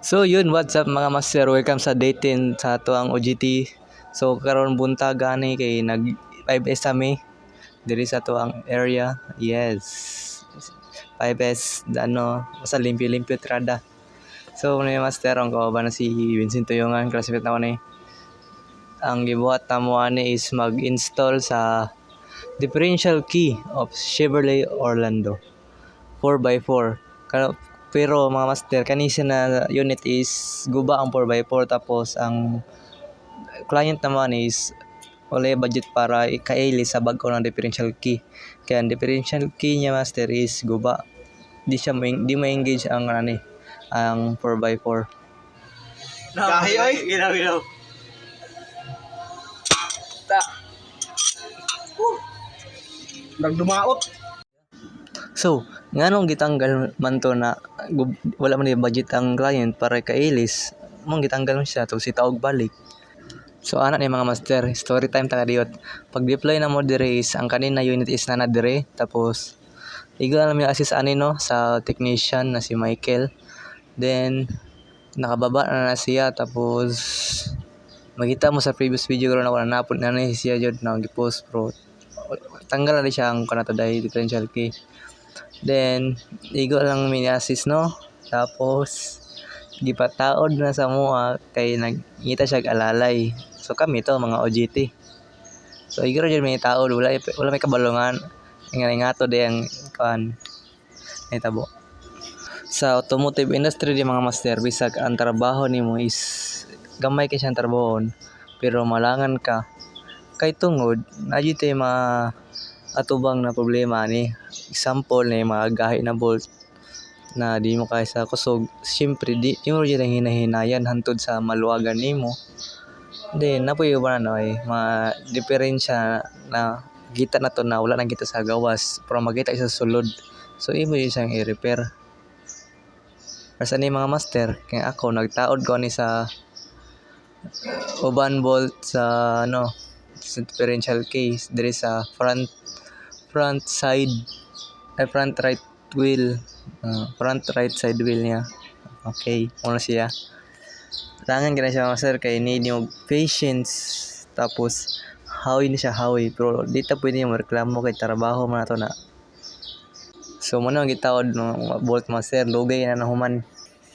So yun, what's up mga master? Welcome sa day 10 sa ato ang OGT. So karon buntag gani kay nag 5S kami diri sa ato ang area. Yes. 5S basta limpyo-limpyo trada. So ni master ang kauban na si Vincent Tuyongan, classmate na ko ni. Ang gibuhat namo ani is mag-install sa differential key of Chevrolet Orlando 4x4. Pero mga master, kanisa na unit is guba ang 4x4 tapos ang client naman is wala budget para ikaili sa bag-o ng differential key. Kaya ang differential key niya master is guba. Di ma-engage ang ang 4x4. Kahi oy, ginaw. Ta. Nagdumaot. So, nganong gitanggal man to na wala man yung budget ang client para kailis, mong gitanggal man siya to si taog balik. So ana ni mga master, story time ta kadiyot. Pag deploy na mo dire is ang kanina unit is na dire tapos igo na mi assist ani no sa technician na si Michael. Then nakababa na siya tapos makita mo sa previous video karon ako napod na siya jud na gi-post pro. Tanggal na siya ang kanata dahil differential key. Then igo lang mini-assist no. Tapos gipataod na sa mua kay nagngita siya alalay. So kami to mga OGT. So igro jud may taod wala may kabalungan. Nga to de ang kan tabo. Sa automotive industry di mga master bisag ang trabaho nimo is gamay kay siyang trabahon pero malangan ka kay tungod adyo tay atubang na problema ni. Example na mga gahi na bolt na di mo kaya sa kusog, siyempre di mo rin ang hinahinayan hantod sa maluwagan nimo. Then napuyo ba na mga diferensya na kita na to na wala nang kita sa gawas pero magkita sa sulod. So imo yun siyang i-repair. Asa ni mga master, kaya ako nagtaod ko ni sa uban bolt sa sa differential case diri sa front right wheel. Front right side wheel niya. Okay, muna siya. Tangan ka na siya master kay need yung patience. Tapos hawi ni siya hawi. Pero dito pwede yung reklamo kay trabaho man na to na. So muna ang gitawad no bolt master lugay na nahuman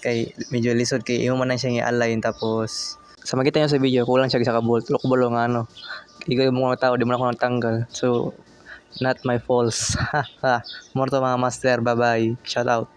kay medyo lisod kay imo man na siya i-align tapos sa makita niyo sa video kulang siya sa ka-bolt. Lukbalo nga Ikaw yung mga tao di mo na ako natanggal. So not my fault. More to mga master. Bye bye. Shout out.